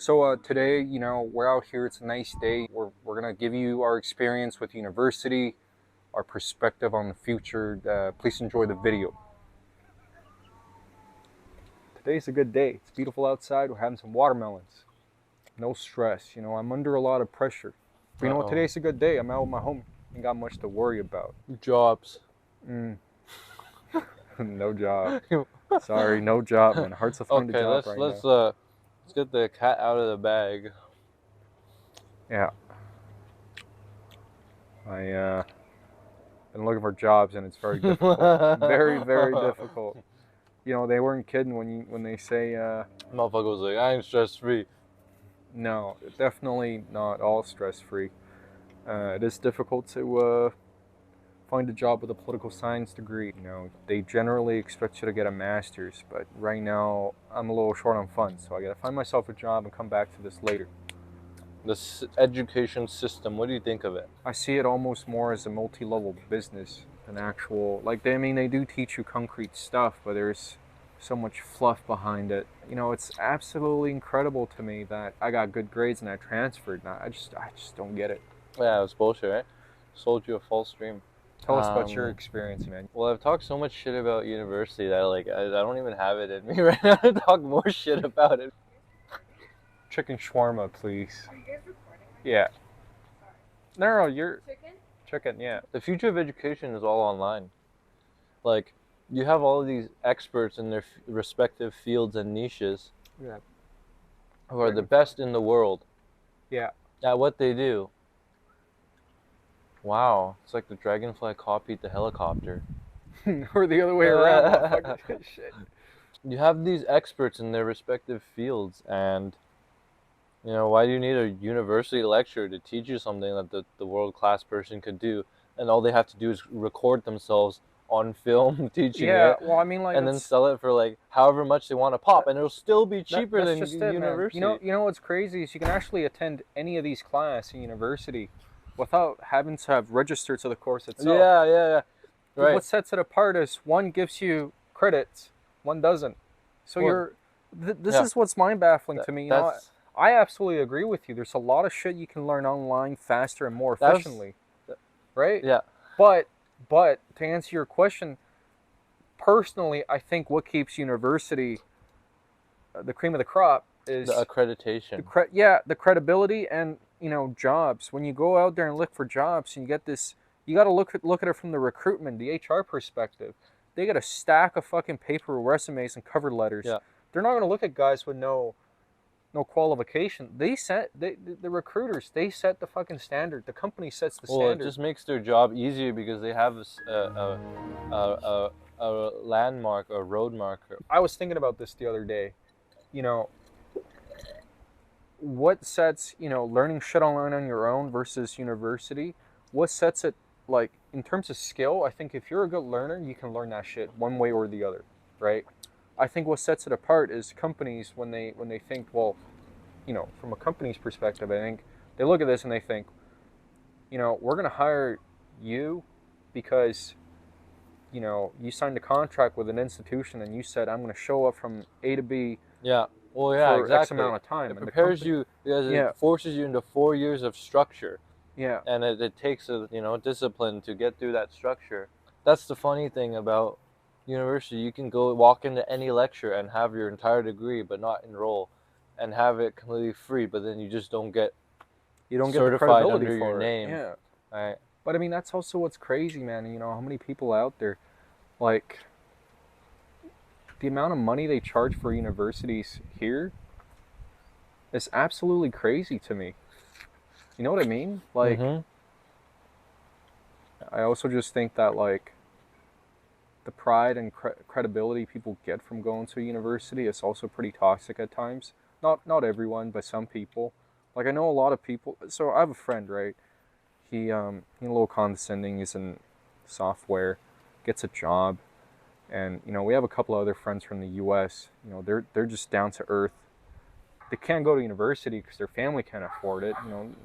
So today, we're out here. It's a nice day. We're gonna give you our experience with university, our perspective on the future. Please enjoy the video. Today's a good day. It's beautiful outside. We're having some watermelons. No stress. I'm under a lot of pressure. But today's a good day. I'm out with my home. Ain't got much to worry about. Jobs. No job. Sorry, no job, man. Hard to find a job right now. Let's get the cat out of the bag. Yeah. I been looking for jobs and it's very difficult. Very, very difficult. They weren't kidding when they say Motherfucker was like, I ain't stress free. No, definitely not all stress free. It is difficult to find a job with a political science degree. They generally expect you to get a master's, but right now I'm a little short on funds, so I gotta find myself a job and come back to this later. This education system, what do you think of it? I see it almost more as a multi-level business than actual, they do teach you concrete stuff, but there's so much fluff behind it. It's absolutely incredible to me that I got good grades and I transferred. I just don't get it. Yeah, it was bullshit, right? Sold you a false dream. Tell us about your experience, man. Well, I've talked so much shit about university that I don't even have it in me right now to talk more shit about it. Chicken shawarma, please. Are you guys recording? Yeah. No, you're... Chicken, yeah. The future of education is all online. You have all of these experts in their respective fields and niches who are the best in the world at what they do. Wow, it's like the dragonfly copied the helicopter. Or the other way around. Shit. You have these experts in their respective fields, and why do you need a university lecturer to teach you something that the world-class person could do, and all they have to do is record themselves on film teaching it, and then sell it for however much they want to pop, and it'll still be cheaper than university. You know what's crazy is you can actually attend any of these classes in university without having to have registered to the course itself. Yeah. Right. What sets it apart is one gives you credits, one doesn't. So this is what's mind-baffling to me. I absolutely agree with you. There's a lot of shit you can learn online faster and more efficiently. Right? Yeah. But to answer your question, personally, I think what keeps university the cream of the crop is the accreditation. The credibility and jobs. When you go out there and look for jobs, and you get this, you got to look at it from the recruitment, the HR perspective. They got a stack of fucking paper resumes and cover letters. Yeah. They're not going to look at guys with no qualification. The recruiters, they set the fucking standard. The company sets the standard. It just makes their job easier because they have a landmark, a road marker. I was thinking about this the other day. What sets, learning shit online on your own versus university, what sets it, in terms of skill, I think if you're a good learner, you can learn that shit one way or the other, right? I think what sets it apart is companies when they think, well, from a company's perspective, I think they look at this and they think, we're going to hire you because, you signed a contract with an institution and you said, I'm going to show up from A to B. Yeah. Well, yeah, for exactly. X amount of time. It prepares you because it forces you into 4 years of structure. Yeah. And it takes a discipline to get through that structure. That's the funny thing about university. You can go walk into any lecture and have your entire degree, but not enroll, and have it completely free. But then you just don't get certified under your name. Yeah. Right. But that's also what's crazy, man. How many people out there, the amount of money they charge for universities here is absolutely crazy to me. You know what I mean? I also just think that the pride and credibility people get from going to a university is also pretty toxic at times. Not everyone, but some people. I know a lot of people. So I have a friend, right? He's a little condescending. He's in software, gets a job. And, we have a couple of other friends from the U.S. They're just down to earth. They can't go to university because their family can't afford it.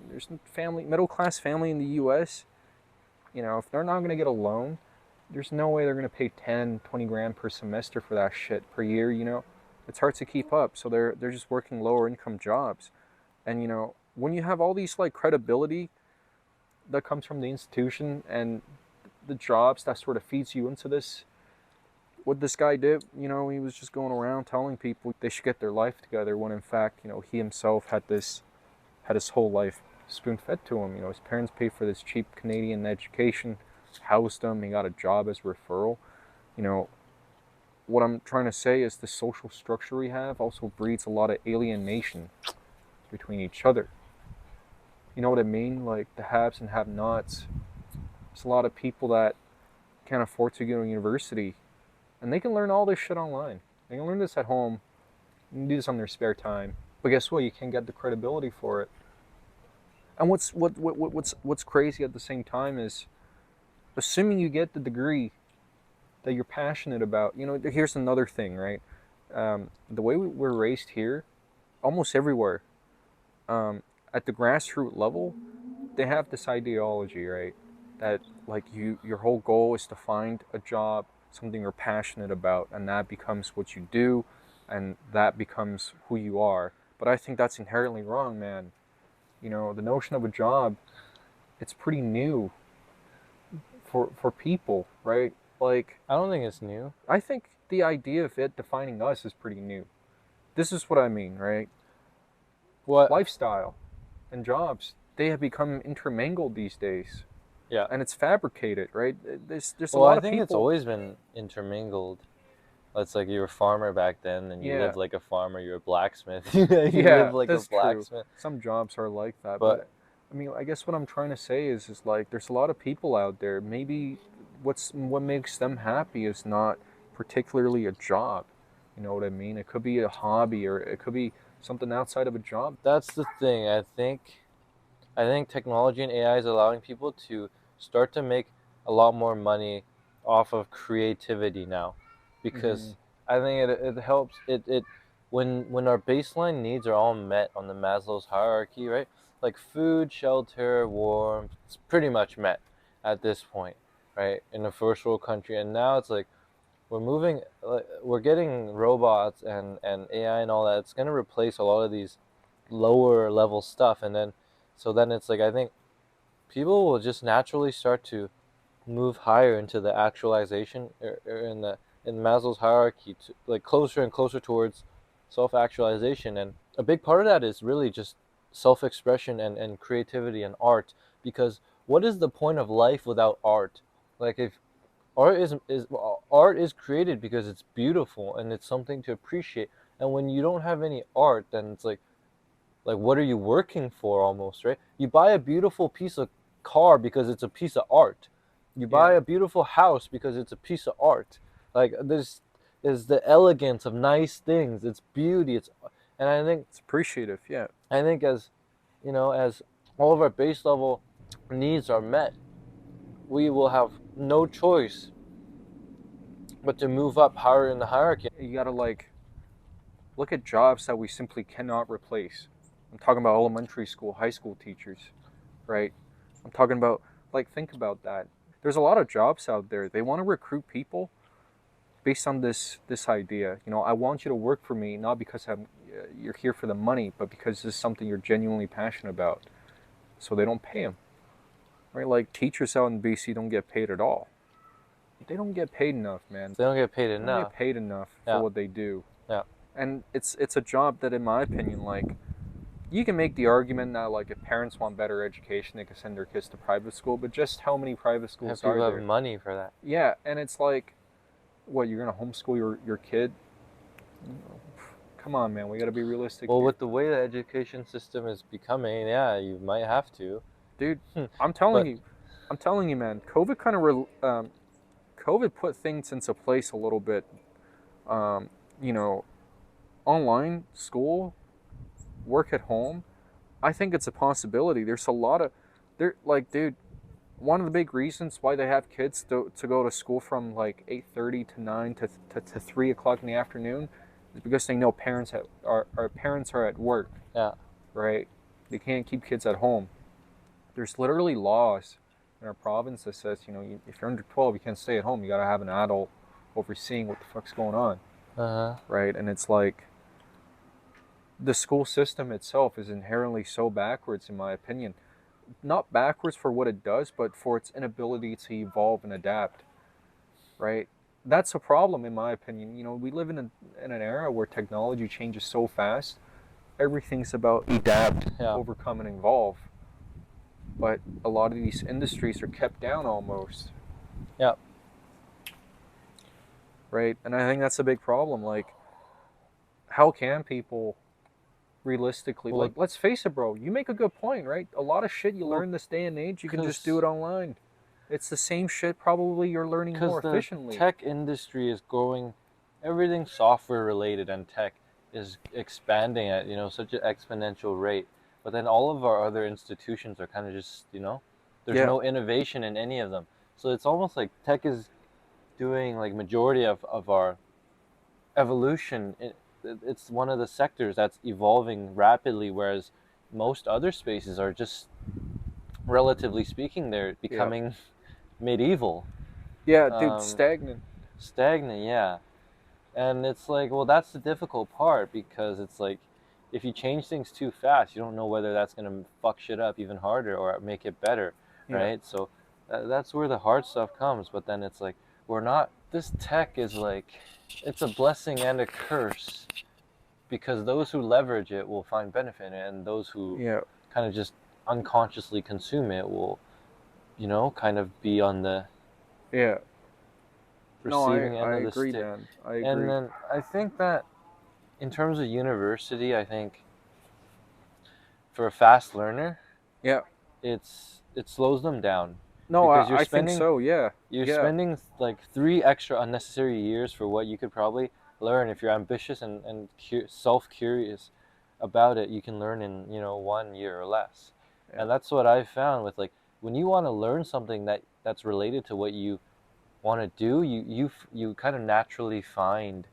There's middle-class family in the U.S. If they're not going to get a loan, there's no way they're going to pay 10, 20 grand per semester for that shit per year, It's hard to keep up. So they're just working lower income jobs. And when you have all these like credibility that comes from the institution and the jobs that sort of feeds you into this, what this guy did, he was just going around telling people they should get their life together when in fact, he himself had his whole life spoon fed to him. His parents paid for this cheap Canadian education, housed him, he got a job as a referral. You know, what I'm trying to say is the social structure we have also breeds a lot of alienation between each other. You know what I mean? Like the haves and have-nots. There's a lot of people that can't afford to go to university, and they can learn all this shit online. They can learn this at home, and do this on their spare time. But guess what? You can't get the credibility for it. And what's crazy at the same time is, assuming you get the degree that you're passionate about. Here's another thing, right? The way we're raised here, almost everywhere, at the grassroots level, they have this ideology, right? That like your whole goal is to find a job, something you're passionate about, and that becomes what you do, and that becomes who you are. But I think that's inherently wrong, man. The notion of a job, it's pretty new for people, right? Like, I don't think it's new. I think the idea of it defining us is pretty new. This is what I mean, right? What? Lifestyle and jobs, they have become intermingled these days. Yeah. And it's fabricated, right? There's a Well, lot I of think people. it's always been intermingled. It's like you were a farmer back then, and you Yeah. lived like a farmer. You're a blacksmith. You Yeah, live like a that's true. blacksmith. Some jobs are like that, But but I mean, I guess what I'm trying to say is like there's a lot of people out there. Maybe what makes them happy is not particularly a job. You know what I mean? It could be a hobby, or it could be something outside of a job. that's the thing. I think technology and AI is allowing people to start to make a lot more money off of creativity now, Hmm. because I think it helps it when our baseline needs are all met on the Maslow's hierarchy, right? Like food, shelter, warmth, it's pretty much met at this point, right? In a first world country, and now it's like we're getting robots and AI and all that. It's gonna replace a lot of these lower level stuff, and then it's like I think people will just naturally start to move higher into the actualization in Maslow's hierarchy, to like closer and closer towards self-actualization. And a big part of that is really just self-expression and creativity and art, because what is the point of life without art? Like if art is created because it's beautiful and it's something to appreciate, and when you don't have any art, then it's like what are you working for, almost, right? You buy a beautiful piece of car because it's a piece of art. You buy Yeah, a beautiful house because it's a piece of art. Like this is the elegance of nice things, it's beauty, it's and it's appreciative. Yeah, I think as as all of our base level needs are met, we will have no choice but to move up higher in the hierarchy. you gotta like look at jobs that we simply cannot replace. I'm talking about elementary school, high school teachers, right? I'm talking about, like, think about that. There's a lot of jobs out there. They want to recruit people based on this idea. I want you to work for me not because you're here for the money, but because this is something you're genuinely passionate about. So they don't pay them, right? Like teachers out in BC don't get paid at all. They don't get paid enough, man. They don't get paid They don't get enough. paid enough for Yeah. what they do. Yeah. And it's a job that, in my opinion, like, you can make the argument that, like, if parents want better education, they can send their kids to private school. But just how many private Have schools people are have there? money for that. Yeah, and it's like, what, you're gonna homeschool your kid? Come on, man. We gotta be realistic Well, here, with the way the education system is becoming, yeah, you might have to. dude. I'm telling But you, I'm telling you, man. COVID put things into place a little bit. Um, you know, online school, work at home. I think it's a possibility. There's a lot of, there, like, dude. One of the big reasons why they have kids to go to school from like 8:30 to 9 to 3 o'clock in the afternoon is because they know parents are at work, yeah, right? They can't keep kids at home. There's literally laws in our province that says, if you're under 12, you can't stay at home. You gotta have an adult overseeing what the fuck's going on, uh-huh. right? And it's like, the school system itself is inherently so backwards, in my opinion. Not backwards for what it does, but for its inability to evolve and adapt, right? That's a problem, in my opinion. We live in an era where technology changes so fast. Everything's about adapt, Yeah. overcome, and evolve. But a lot of these industries are kept down almost. Yeah. Right? And I think that's a big problem. Like, how can people realistically, Well, like, let's face it, bro, you make a good point, right? A lot of shit you Well, learn this day and age, you can just 'cause- do it online. It's the same shit probably you're learning more the efficiently. tech industry is growing, everything software related and tech is expanding at such an exponential rate. But then all of our other institutions are kind of just there's Yeah. no innovation in any of them. So it's almost like tech is doing like majority of our evolution. It's one of the sectors that's evolving rapidly, whereas most other spaces are just, relatively speaking, they're becoming medieval. Yeah, dude, stagnant. Stagnant, yeah. And it's like, well, that's the difficult part, because it's like, if you change things too fast, you don't know whether that's going to fuck shit up even harder or make it better, right? So that's where the hard stuff comes. But then it's like, this tech is like, it's a blessing and a curse, because those who leverage it will find benefit in it, and those who kind of just unconsciously consume it will, kind of be on the receiving end of the agree, stick. man. I agree. And then I think that in terms of university, I think for a fast learner, it slows them down. No, because I think so, yeah. You're spending like 3 extra unnecessary years for what you could probably learn if you're ambitious and self-curious about it. You can learn in 1 year or less. And that's what I found with, like, when you want to learn something that's related to what you want to do, you kind of naturally find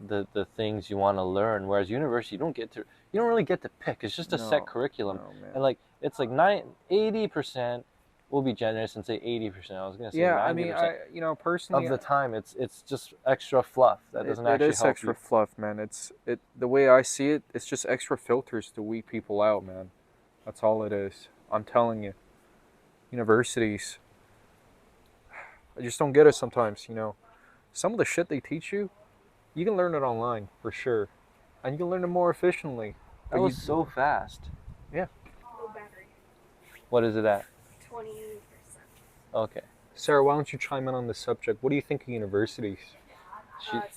the things you want to learn. Whereas university, you don't really get to pick. It's just a set curriculum. And like, it's like 80%, we'll be generous and say 80%. I was gonna say 90%. I mean, personally, of the time, it's just extra fluff that doesn't actually help you. It is extra fluff, man. The way I see it, it's just extra filters to weed people out, man. That's all it is. I'm telling you, universities, I just don't get it sometimes. Some of the shit they teach you, you can learn it online for sure, and you can learn it more efficiently. That was so fast. Yeah. Low battery. What is it at? 20%. Okay. Sarah, why don't you chime in on this subject? What do you think of universities?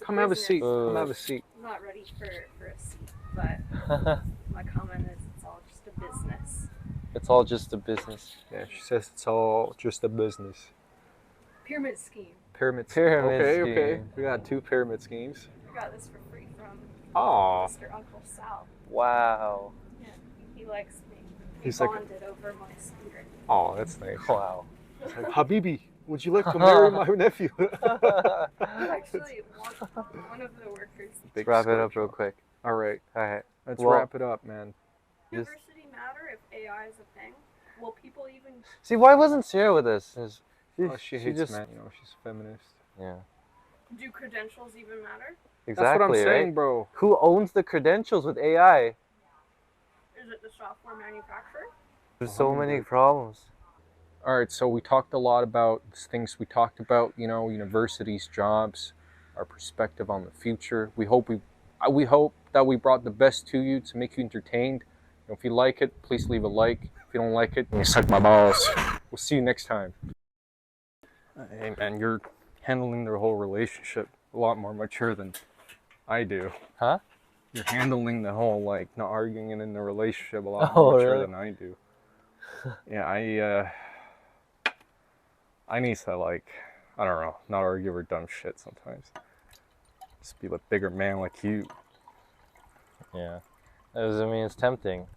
Come have a seat. Come have a seat. I'm not ready for a seat, but my comment is it's all just a business. It's all just a business. Yeah, she says it's all just a business. Pyramid scheme. Pyramid scheme. Okay. We got 2 pyramid schemes. I got this for free from Mr. Uncle Sal. Wow. Yeah, he likes me. He's bonded over my spirit. Oh, that's nice. Wow. It's like, Habibi, would you like to marry my nephew? Actually, one of the workers. Let's wrap it up real quick. All right. Let's Well, wrap it up, man. University matter if AI is a thing? Will people even... See, why wasn't Sarah with us? She hates just, men. She's a feminist. Yeah. Do credentials even matter? Exactly. That's what I'm saying, right? bro. Who owns the credentials with AI? Is it the software manufacturer? There's so many problems. All right, so we talked a lot about things we talked about, universities, jobs, our perspective on the future. We hope that we brought the best to you to make you entertained. If you like it, please leave a like. If you don't like it, you suck my balls. We'll see you next time. Hey, man, you're handling the whole relationship a lot more mature than I do. Huh? You're handling the whole, not arguing in the relationship a lot more mature than I do. Yeah, I need to, I don't know, not argue over dumb shit sometimes. Just be a bigger man like you. Yeah. It's tempting.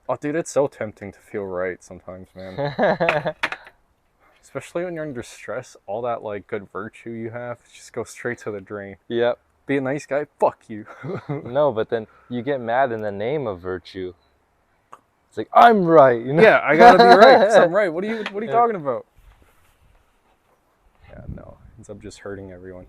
Oh, dude, it's so tempting to feel right sometimes, man. Especially when you're under stress, all that, good virtue you have just goes straight to the drain. Yep. Be a nice guy? Fuck you. No, but then you get mad in the name of virtue. It's like, I'm right, Yeah, I gotta be right, 'cause I'm right. What are you talking about? Yeah, no. Ends up just hurting everyone.